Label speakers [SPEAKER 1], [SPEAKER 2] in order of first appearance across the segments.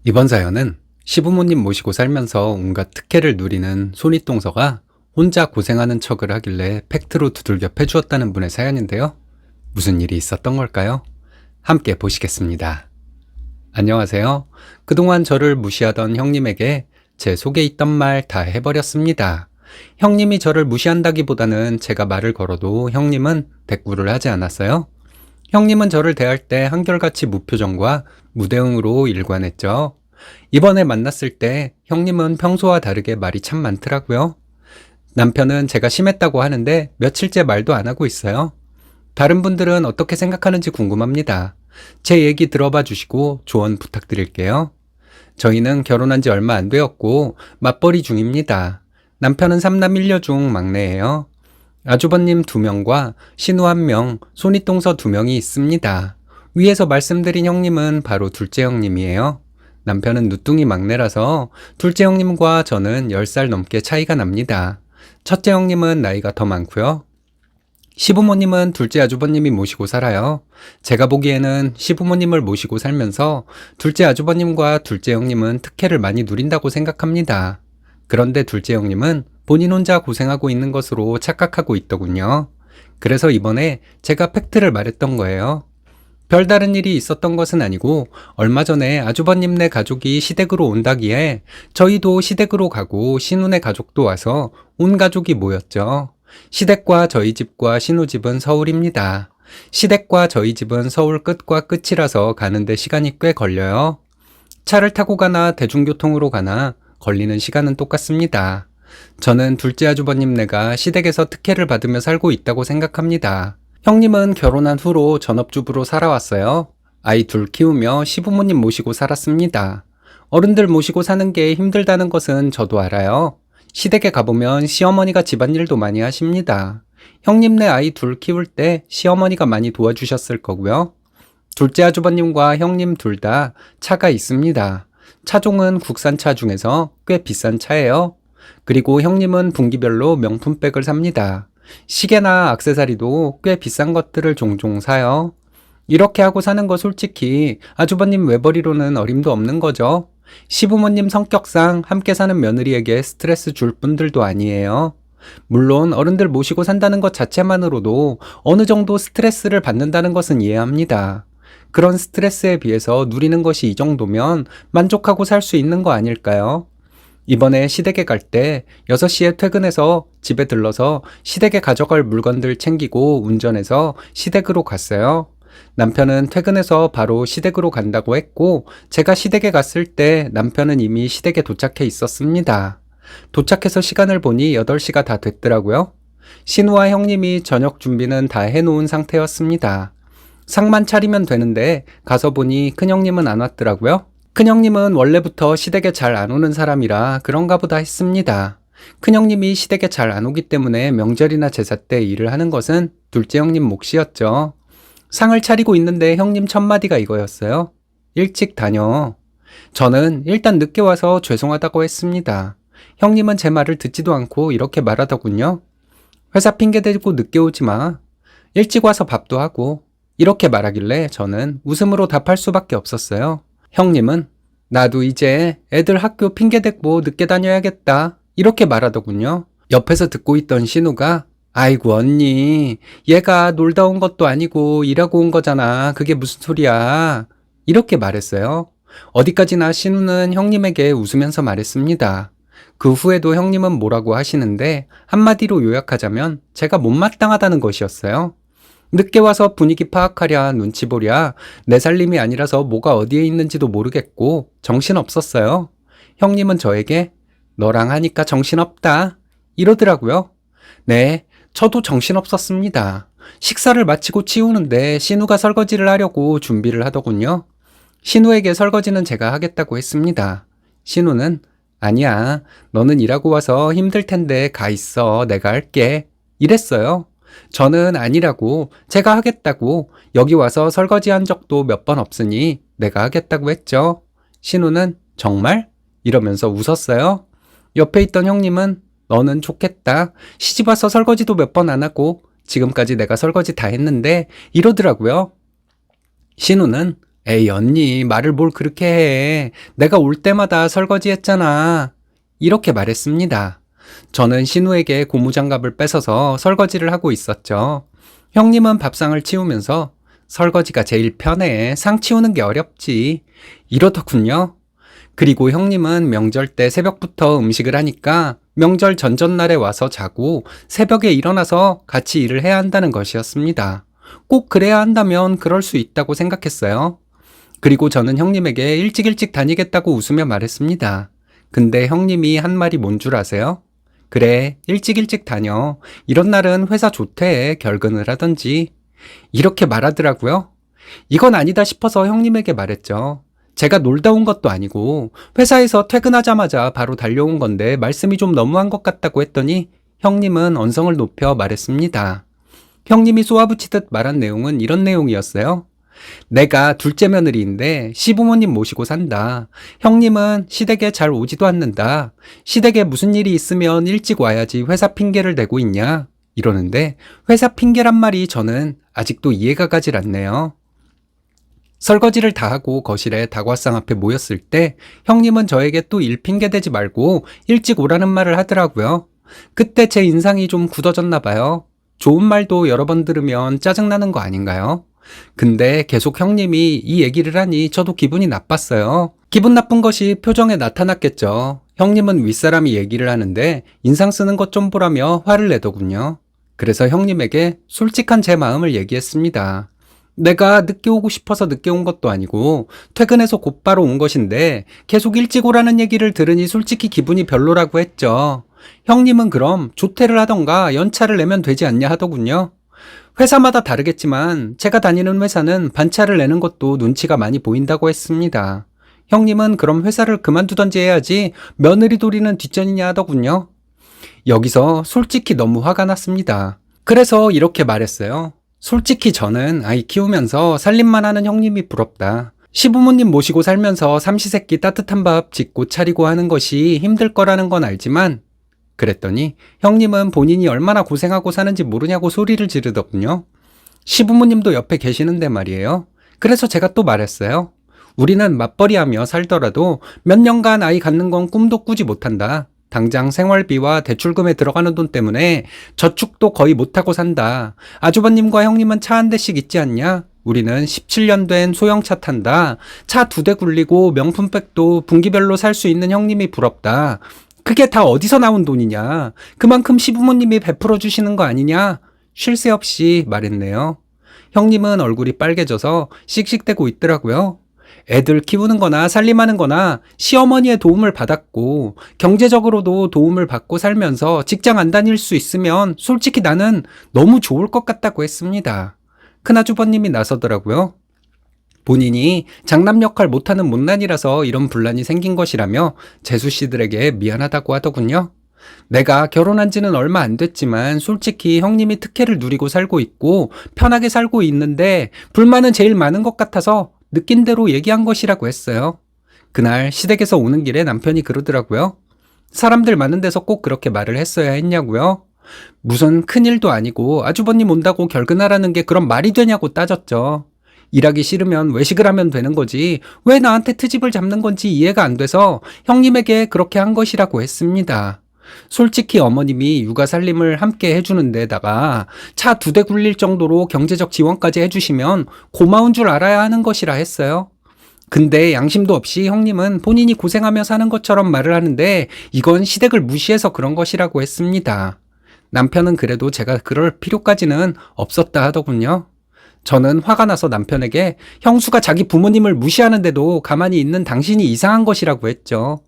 [SPEAKER 1] 이번 사연은 시부모님 모시고 살면서 온갖 특혜를 누리는 손윗동서가 혼자 고생하는 척을 하길래 팩트로 두들겨 패주었다는 분의 사연인데요. 무슨 일이 있었던 걸까요? 함께 보시겠습니다. 안녕하세요. 그동안 저를 무시하던 형님에게 제 속에 있던 말 다 해버렸습니다. 형님이 저를 무시한다기보다는 제가 말을 걸어도 형님은 대꾸를 하지 않았어요. 형님은 저를 대할 때 한결같이 무표정과 무대응으로 일관했죠. 이번에 만났을 때 형님은 평소와 다르게 말이 참 많더라고요. 남편은 제가 심했다고 하는데 며칠째 말도 안 하고 있어요. 다른 분들은 어떻게 생각하는지 궁금합니다. 제 얘기 들어봐 주시고 조언 부탁드릴게요. 저희는 결혼한 지 얼마 안 되었고 맞벌이 중입니다. 남편은 3남 1녀 중 막내예요. 아주버님 2명과 신우 1명, 손윗동서 2명이 있습니다. 위에서 말씀드린 형님은 바로 둘째 형님이에요. 남편은 누뚱이 막내라서 둘째 형님과 저는 10살 넘게 차이가 납니다. 첫째 형님은 나이가 더 많고요. 시부모님은 둘째 아주버님이 모시고 살아요. 제가 보기에는 시부모님을 모시고 살면서 둘째 아주버님과 둘째 형님은 특혜를 많이 누린다고 생각합니다. 그런데 둘째 형님은 본인 혼자 고생하고 있는 것으로 착각하고 있더군요. 그래서 이번에 제가 팩트를 말했던 거예요. 별다른 일이 있었던 것은 아니고 얼마 전에 아주버님네 가족이 시댁으로 온다기에 저희도 시댁으로 가고 신우네 가족도 와서 온 가족이 모였죠. 시댁과 저희 집과 신우 집은 서울입니다. 시댁과 저희 집은 서울 끝과 끝이라서 가는데 시간이 꽤 걸려요. 차를 타고 가나 대중교통으로 가나 걸리는 시간은 똑같습니다. 저는 둘째 아주버님네가 시댁에서 특혜를 받으며 살고 있다고 생각합니다. 형님은 결혼한 후로 전업주부로 살아왔어요. 아이 2 키우며 시부모님 모시고 살았습니다. 어른들 모시고 사는 게 힘들다는 것은 저도 알아요. 시댁에 가보면 시어머니가 집안일도 많이 하십니다. 형님네 아이 2 키울 때 시어머니가 많이 도와주셨을 거고요. 둘째 아주버님과 형님 둘 다 차가 있습니다. 차종은 국산차 중에서 꽤 비싼 차예요. 그리고 형님은 분기별로 명품백을 삽니다. 시계나 액세서리도 꽤 비싼 것들을 종종 사요. 이렇게 하고 사는 거 솔직히 아주버님 외벌이로는 어림도 없는 거죠. 시부모님 성격상 함께 사는 며느리에게 스트레스 줄 분들도 아니에요. 물론 어른들 모시고 산다는 것 자체만으로도 어느 정도 스트레스를 받는다는 것은 이해합니다. 그런 스트레스에 비해서 누리는 것이 이 정도면 만족하고 살 수 있는 거 아닐까요? 이번에 시댁에 갈 때 6시에 퇴근해서 집에 들러서 시댁에 가져갈 물건들 챙기고 운전해서 시댁으로 갔어요. 남편은 퇴근해서 바로 시댁으로 간다고 했고 제가 시댁에 갔을 때 남편은 이미 시댁에 도착해 있었습니다. 도착해서 시간을 보니 8시가 다 됐더라고요. 신우와 형님이 저녁 준비는 다 해놓은 상태였습니다. 상만 차리면 되는데 가서 보니 큰형님은 안 왔더라고요. 큰형님은 원래부터 시댁에 잘 안 오는 사람이라 그런가 보다 했습니다. 큰형님이 시댁에 잘 안 오기 때문에 명절이나 제사 때 일을 하는 것은 둘째 형님 몫이었죠. 상을 차리고 있는데 형님 첫마디가 이거였어요. 일찍 다녀. 저는 일단 늦게 와서 죄송하다고 했습니다. 형님은 제 말을 듣지도 않고 이렇게 말하더군요. 회사 핑계 대고 늦게 오지 마. 일찍 와서 밥도 하고. 이렇게 말하길래 저는 웃음으로 답할 수밖에 없었어요. 형님은 나도 이제 애들 학교 핑계 대고 늦게 다녀야겠다. 이렇게 말하더군요. 옆에서 듣고 있던 신우가 아이고 언니, 얘가 놀다 온 것도 아니고 일하고 온 거잖아. 그게 무슨 소리야. 이렇게 말했어요. 어디까지나 신우는 형님에게 웃으면서 말했습니다. 그 후에도 형님은 뭐라고 하시는데 한마디로 요약하자면 제가 못마땅하다는 것이었어요. 늦게 와서 분위기 파악하랴 눈치 보랴 내 살림이 아니라서 뭐가 어디에 있는지도 모르겠고 정신없었어요. 형님은 저에게 너랑 하니까 정신없다 이러더라고요. 네, 저도 정신없었습니다. 식사를 마치고 치우는데 신우가 설거지를 하려고 준비를 하더군요. 신우에게 설거지는 제가 하겠다고 했습니다. 신우는 아니야, 너는 일하고 와서 힘들 텐데 가 있어, 내가 할게 이랬어요. 저는 아니라고, 제가 하겠다고, 여기 와서 설거지 한 적도 몇 번 없으니 내가 하겠다고 했죠. 신우는 정말? 이러면서 웃었어요. 옆에 있던 형님은 너는 좋겠다. 시집 와서 설거지도 몇 번 안 하고 지금까지 내가 설거지 다 했는데 이러더라고요. 신우는 에이, 언니, 말을 뭘 그렇게 해. 내가 올 때마다 설거지 했잖아. 이렇게 말했습니다. 저는 신우에게 고무장갑을 뺏어서 설거지를 하고 있었죠. 형님은 밥상을 치우면서 설거지가 제일 편해. 상 치우는 게 어렵지. 이러더군요. 그리고 형님은 명절 때 새벽부터 음식을 하니까 명절 전전날에 와서 자고 새벽에 일어나서 같이 일을 해야 한다는 것이었습니다. 꼭 그래야 한다면 그럴 수 있다고 생각했어요. 그리고 저는 형님에게 일찍 다니겠다고 웃으며 말했습니다. 근데 형님이 한 말이 뭔 줄 아세요? 그래, 일찍 다녀. 이런 날은 회사 좋대. 결근을 하던지. 이렇게 말하더라고요. 이건 아니다 싶어서 형님에게 말했죠. 제가 놀다 온 것도 아니고 회사에서 퇴근하자마자 바로 달려온 건데 말씀이 좀 너무한 것 같다고 했더니 형님은 언성을 높여 말했습니다. 형님이 쏘아붙이듯 말한 내용은 이런 내용이었어요. 내가 둘째 며느리인데 시부모님 모시고 산다. 형님은 시댁에 잘 오지도 않는다. 시댁에 무슨 일이 있으면 일찍 와야지 회사 핑계를 대고 있냐? 이러는데 회사 핑계란 말이 저는 아직도 이해가 가질 않네요. 설거지를 다 하고 거실에 다과상 앞에 모였을 때 형님은 저에게 또 일 핑계 대지 말고 일찍 오라는 말을 하더라고요. 그때 제 인상이 좀 굳어졌나 봐요. 좋은 말도 여러 번 들으면 짜증나는 거 아닌가요? 근데 계속 형님이 이 얘기를 하니 저도 기분이 나빴어요. 기분 나쁜 것이 표정에 나타났겠죠. 형님은 윗사람이 얘기를 하는데 인상 쓰는 것 좀 보라며 화를 내더군요. 그래서 형님에게 솔직한 제 마음을 얘기했습니다. 내가 늦게 오고 싶어서 늦게 온 것도 아니고 퇴근해서 곧바로 온 것인데 계속 일찍 오라는 얘기를 들으니 솔직히 기분이 별로라고 했죠. 형님은 그럼 조퇴를 하던가 연차를 내면 되지 않냐 하더군요. 회사마다 다르겠지만 제가 다니는 회사는 반차를 내는 것도 눈치가 많이 보인다고 했습니다. 형님은 그럼 회사를 그만두던지 해야지 며느리 도리는 뒷전이냐 하더군요. 여기서 솔직히 너무 화가 났습니다. 그래서 이렇게 말했어요. 솔직히 저는 아이 키우면서 살림만 하는 형님이 부럽다. 시부모님 모시고 살면서 삼시세끼 따뜻한 밥 짓고 차리고 하는 것이 힘들 거라는 건 알지만 그랬더니 형님은 본인이 얼마나 고생하고 사는지 모르냐고 소리를 지르더군요. 시부모님도 옆에 계시는데 말이에요. 그래서 제가 또 말했어요. 우리는 맞벌이하며 살더라도 몇 년간 아이 갖는 건 꿈도 꾸지 못한다. 당장 생활비와 대출금에 들어가는 돈 때문에 저축도 거의 못하고 산다. 아주버님과 형님은 차 한 대씩 있지 않냐? 우리는 17년 된 소형차 탄다. 차 2대 굴리고 명품백도 분기별로 살 수 있는 형님이 부럽다. 그게 다 어디서 나온 돈이냐? 그만큼 시부모님이 베풀어 주시는 거 아니냐? 쉴 새 없이 말했네요. 형님은 얼굴이 빨개져서 씩씩대고 있더라고요. 애들 키우는 거나 살림하는 거나 시어머니의 도움을 받았고 경제적으로도 도움을 받고 살면서 직장 안 다닐 수 있으면 솔직히 나는 너무 좋을 것 같다고 했습니다. 큰아주버님이 나서더라고요. 본인이 장남 역할 못하는 못난이라서 이런 분란이 생긴 것이라며 재수 씨들에게 미안하다고 하더군요. 내가 결혼한 지는 얼마 안 됐지만 솔직히 형님이 특혜를 누리고 살고 있고 편하게 살고 있는데 불만은 제일 많은 것 같아서 느낀 대로 얘기한 것이라고 했어요. 그날 시댁에서 오는 길에 남편이 그러더라고요. 사람들 많은 데서 꼭 그렇게 말을 했어야 했냐고요? 무슨 큰일도 아니고 아주버님 온다고 결근하라는 게 그런 말이 되냐고 따졌죠. 일하기 싫으면 외식을 하면 되는 거지 왜 나한테 트집을 잡는 건지 이해가 안 돼서 형님에게 그렇게 한 것이라고 했습니다. 솔직히 어머님이 육아 살림을 함께 해주는 데다가 차 2대 굴릴 정도로 경제적 지원까지 해주시면 고마운 줄 알아야 하는 것이라 했어요. 근데 양심도 없이 형님은 본인이 고생하며 사는 것처럼 말을 하는데 이건 시댁을 무시해서 그런 것이라고 했습니다. 남편은 그래도 제가 그럴 필요까지는 없었다 하더군요. 저는 화가 나서 남편에게 형수가 자기 부모님을 무시하는데도 가만히 있는 당신이 이상한 것이라고 했죠.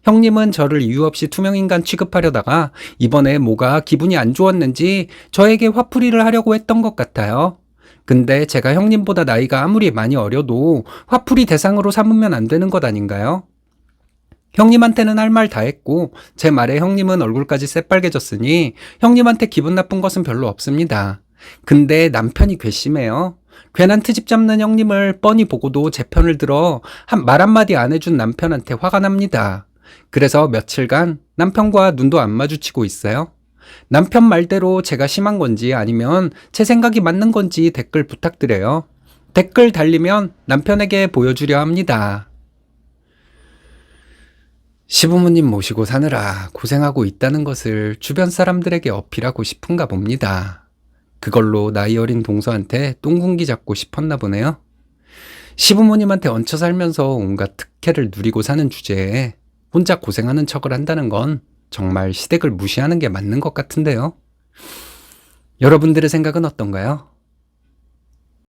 [SPEAKER 1] 형님은 저를 이유 없이 투명인간 취급하려다가 이번에 뭐가 기분이 안 좋았는지 저에게 화풀이를 하려고 했던 것 같아요. 근데 제가 형님보다 나이가 아무리 많이 어려도 화풀이 대상으로 삼으면 안 되는 것 아닌가요? 형님한테는 할 말 다 했고 제 말에 형님은 얼굴까지 새빨개졌으니 형님한테 기분 나쁜 것은 별로 없습니다. 근데 남편이 괘씸해요. 괜한 트집 잡는 형님을 뻔히 보고도 제 편을 들어 말 한마디 안 해준 남편한테 화가 납니다. 그래서 며칠간 남편과 눈도 안 마주치고 있어요. 남편 말대로 제가 심한 건지 아니면 제 생각이 맞는 건지 댓글 부탁드려요. 댓글 달리면 남편에게 보여주려 합니다. 시부모님 모시고 사느라 고생하고 있다는 것을 주변 사람들에게 어필하고 싶은가 봅니다. 그걸로 나이 어린 동서한테 똥군기 잡고 싶었나 보네요. 시부모님한테 얹혀 살면서 온갖 특혜를 누리고 사는 주제에 혼자 고생하는 척을 한다는 건 정말 시댁을 무시하는 게 맞는 것 같은데요. 여러분들의 생각은 어떤가요?